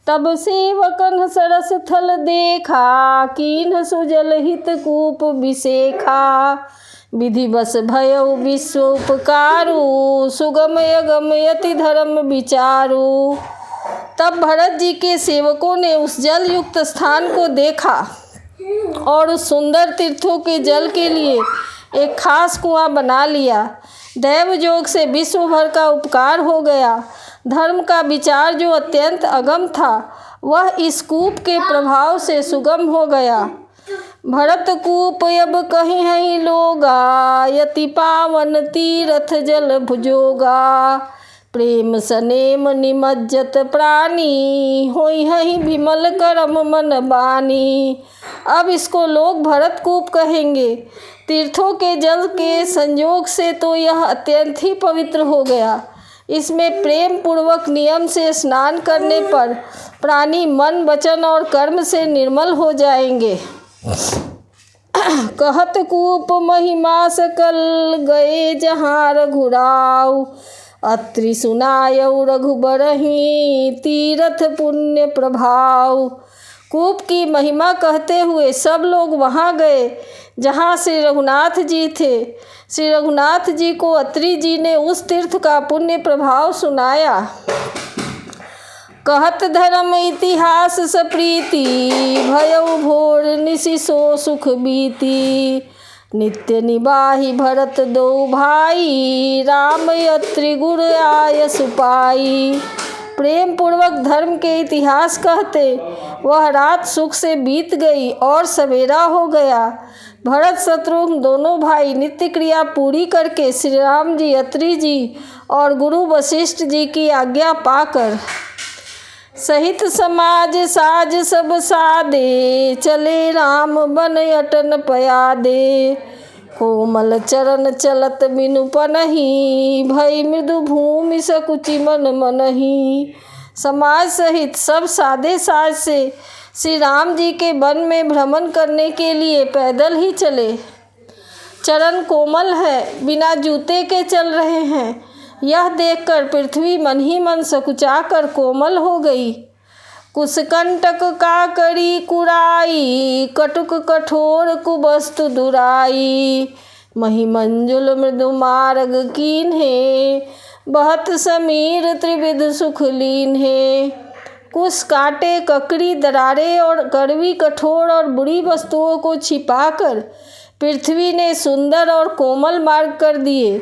तब सेवकन सरस थल देखा, कीन्ह सुजल हित कूप बिसेखा। विधि बस भयउ विश्व उपकारु, सुगम अगम यति धर्म विचारु। तब भरत जी के सेवकों ने उस जल युक्त स्थान को देखा और उस सुंदर तीर्थों के जल के लिए एक खास कुआं बना लिया। दैव योग से विश्व भर का उपकार हो गया। धर्म का विचार जो अत्यंत अगम था, वह इस कूप के प्रभाव से सुगम हो गया। भरत कूप अब कहीं है लोगा, यति पावन तीरथ जल भुजोगा। प्रेम सनेम निमज्जत प्राणी, होई हहीं विमल करम मन बानी। अब इसको लोग भरत कूप कहेंगे। तीर्थों के जल के संयोग से तो यह अत्यंत ही पवित्र हो गया। इसमें प्रेम पूर्वक नियम से स्नान करने पर प्राणी मन वचन और कर्म से निर्मल हो जाएंगे। कहत कूप महिमा सकल, गए जहाँ रघुराव। अत्रि सुनायउ रघुबरहि, तीरथ पुण्य प्रभाव। कूप की महिमा कहते हुए सब लोग वहाँ गए जहाँ श्री रघुनाथ जी थे। श्री रघुनाथ जी को अत्रि जी ने उस तीर्थ का पुण्य प्रभाव सुनाया। कहत धर्म इतिहास सप्रीति, भयउ भोर निशि सो सुख बीती। नित्य निबाहि भरत दो भाई, राम अत्रि गुर आय सुपाई। प्रेम पूर्वक धर्म के इतिहास कहते वह रात सुख से बीत गई और सवेरा हो गया। भरत शत्रुघ्न दोनों भाई नित्य क्रिया पूरी करके श्री राम जी, अत्रि जी और गुरु वशिष्ठ जी की आज्ञा पाकर सहित समाज साज सब सादे, चले राम बन अटन पयादे। कोमल चरण चलत बिनु पनहि, भई मृदु भूमि सकुचि मन मनहि। समाज सहित सब सादे साज से श्री राम जी के वन में भ्रमण करने के लिए पैदल ही चले। चरण कोमल है, बिना जूते के चल रहे हैं। यह देखकर पृथ्वी मन ही मन सकुचा कर कोमल हो गई। कुशकंटक काकरी कुराई, कटुक कठोर कुबस्तु दुराई। महिमंजुल मृदु मार्ग कीन्हे, बहत समीर त्रिविध सुख लीन्हे। कुश कांटे, ककड़ी, दरारें और कड़वी, कठोर और बुरी वस्तुओं को छिपाकर पृथ्वी ने सुंदर और कोमल मार्ग कर दिए।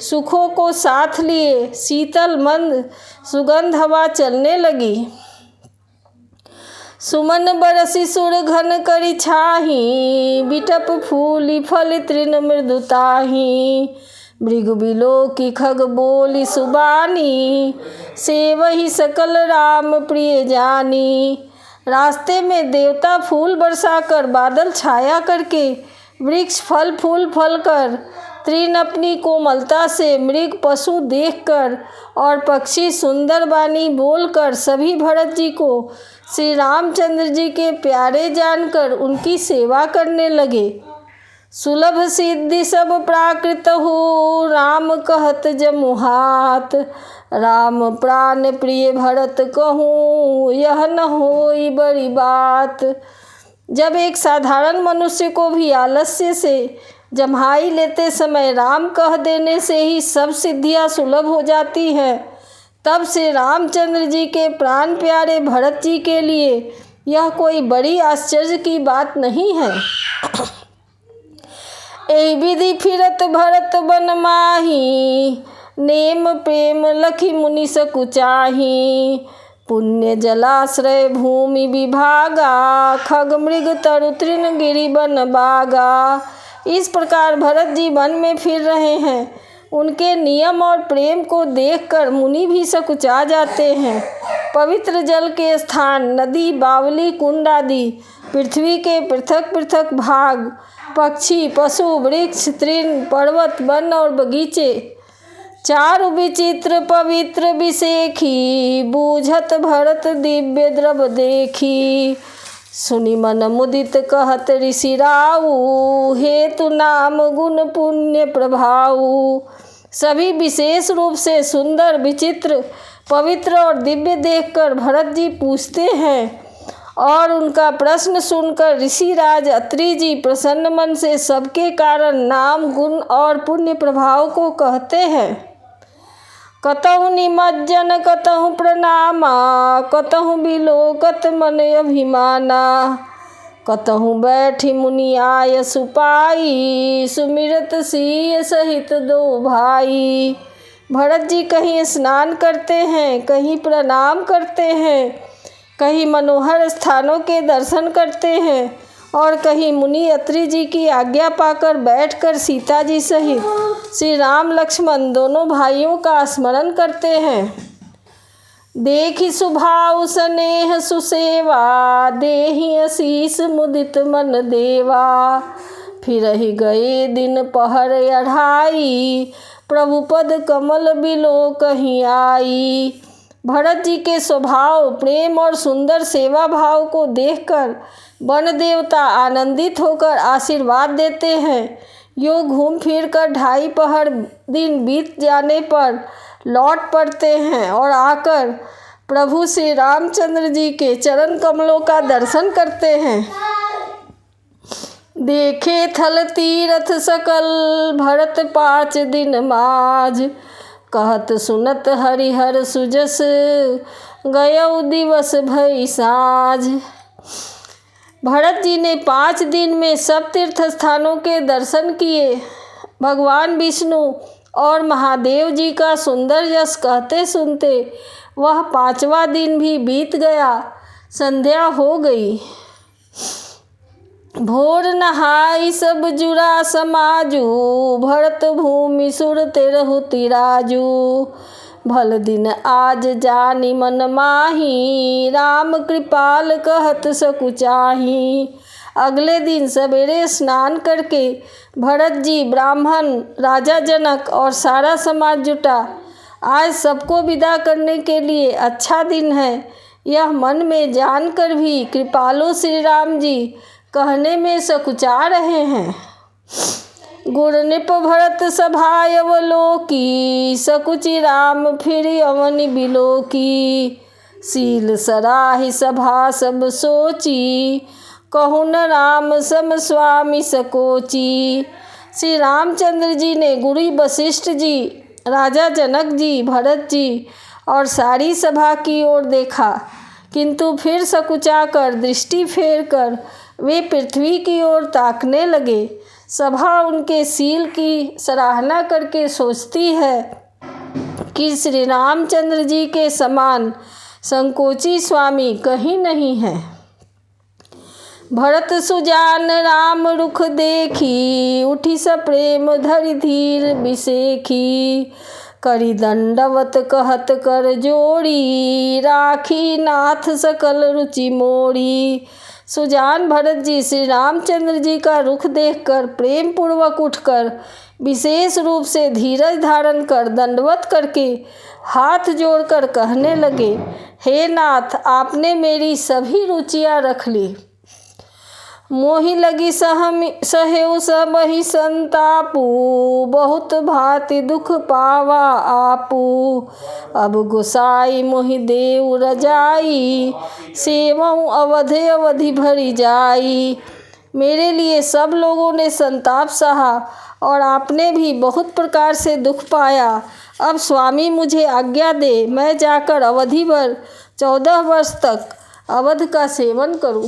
सुखों को साथ लिए शीतल मंद सुगंध हवा चलने लगी। सुमन बरसी सुर घन करी छाही, बिटप फूली फल तृण मृदुताही। मृग बिलो की खग बोली सुबानी, सेवहि सकल राम प्रिय जानी। रास्ते में देवता फूल बरसाकर, बादल छाया करके, वृक्ष फल फूल फल कर, तृण अपनी कोमलता से, मृग पशु देखकर और पक्षी सुंदर वाणी बोलकर सभी भरत जी को श्री रामचंद्र जी के प्यारे जानकर उनकी सेवा करने लगे। सुलभ सिद्धि सब प्राकृत हो, राम कहत जमुहात। राम प्राण प्रिय भरत कहूँ, यह न होई बड़ी बात। जब एक साधारण मनुष्य को भी आलस्य से जम्हाई लेते समय राम कह देने से ही सब सिद्धियां सुलभ हो जाती हैं, तब से रामचंद्र जी के प्राण प्यारे भरत जी के लिए यह कोई बड़ी आश्चर्य की बात नहीं है। एहि विधि फिरत भरत बन माही, नेम प्रेम लखी मुनि सकुचाही। पुण्य जलाश्रय भूमि विभागा, खग मृग तरु तृण गिरि बन बागा। इस प्रकार भरत जी वन में फिर रहे हैं। उनके नियम और प्रेम को देखकर मुनि भी सकुचा जाते हैं। पवित्र जल के स्थान, नदी, बावली, कुंड आदि, पृथ्वी के पृथक पृथक भाग, पक्षी, पशु, वृक्ष, तृण, पर्वत, वन और बगीचे, चारु विचित्र पवित्र विसेखी। बूझत भरत दिव्य द्रव देखी, सुनि मन मुदित कहत ऋषि राऊ। हेतु नाम गुण पुण्य प्रभाऊ। सभी विशेष रूप से सुंदर, विचित्र, पवित्र और दिव्य देखकर भरत जी पूछते हैं और उनका प्रश्न सुनकर ऋषिराज अत्रि जी प्रसन्न मन से सबके कारण नाम, गुण और पुण्य प्रभाव को कहते हैं। कतहु निमज्जन कतहु प्रणामा, कतहु बिलोकत मन अभिमाना, कतहु बैठी मुनि आय सुपाई, सुमिरत सिय सहित दो भाई। भरत जी कहीं स्नान करते हैं, कहीं प्रणाम करते हैं, कहीं मनोहर स्थानों के दर्शन करते हैं और कहीं मुनि अत्रि जी की आज्ञा पाकर बैठकर सीता जी सहित श्री राम लक्ष्मण दोनों भाइयों का स्मरण करते हैं। देखि सुभाव स्नेह सुसेवा, देहि आशीष मुदित मन देवा, फिर ही गए दिन पहर अढ़ाई, प्रभु पद कमल बिलो कहीं आई। भरत जी के स्वभाव, प्रेम और सुंदर सेवा भाव को देखकर वन देवता आनंदित होकर आशीर्वाद देते हैं। यो घूम फिर कर 2.5 पहर दिन बीत जाने पर लौट पड़ते हैं और आकर प्रभु श्री रामचंद्र जी के चरण कमलों का दर्शन करते हैं। देखे थल तीरथ सकल, भरत 5 दिन माज, कहत सुनत हरिहर सुजस, गयौ दिवस भई साँझ। भरत जी ने 5 दिन में सब तीर्थ स्थानों के दर्शन किए। भगवान विष्णु और महादेव जी का सुंदर यश कहते सुनते वह 5वां दिन भी बीत गया। संध्या हो गई। भोर नहाई सब जुरा समाजू, भरत भूमि सुर तेरहु तिराजू, भल दिन आज जानी मन माही, राम कृपाल कहत सकुचाही। अगले दिन सवेरे स्नान करके भरत जी, ब्राह्मण, राजा जनक और सारा समाज जुटा। आज सबको विदा करने के लिए अच्छा दिन है, यह मन में जानकर भी कृपालु श्री राम जी कहने में सकुचा रहे हैं। गुण निप भरत सभाय अवलोकी, सकुचि राम फिर अवनि बिलोकी, सील सराहि सभा सब सोची, कहु न राम सम स्वामी सकोची। श्री रामचंद्र जी ने गुरु वशिष्ठ जी, राजा जनक जी, भरत जी और सारी सभा की ओर देखा, किंतु फिर सकुचा कर दृष्टि फेर कर वे पृथ्वी की ओर ताकने लगे। सभा उनके शील की सराहना करके सोचती है कि श्री रामचंद्र जी के समान संकोची स्वामी कहीं नहीं है। भरत सुजान राम रुख देखी, उठी सप्रेम धरि धीर बिसेखी, करी दंडवत कहत कर जोड़ी, राखी नाथ सकल रुचि मोड़ी। सुजान भरत जी श्री रामचंद्र जी का रुख देखकर प्रेम पूर्वक उठकर विशेष रूप से धीरज धारण कर दंडवत करके हाथ जोड़कर कहने लगे, हे नाथ, आपने मेरी सभी रुचियां रख ली। मोहि लगी सहेउ सबहि संतापू, बहुत भांति दुख पावा आपू, अब गोसाई मोहि देव रजाई, सेवऊँ अवध अवधि भरी जाई। मेरे लिए सब लोगों ने संताप सहा और आपने भी बहुत प्रकार से दुख पाया। अब स्वामी मुझे आज्ञा दे, मैं जाकर अवधि भर 14 वर्ष तक अवध का सेवन करूं।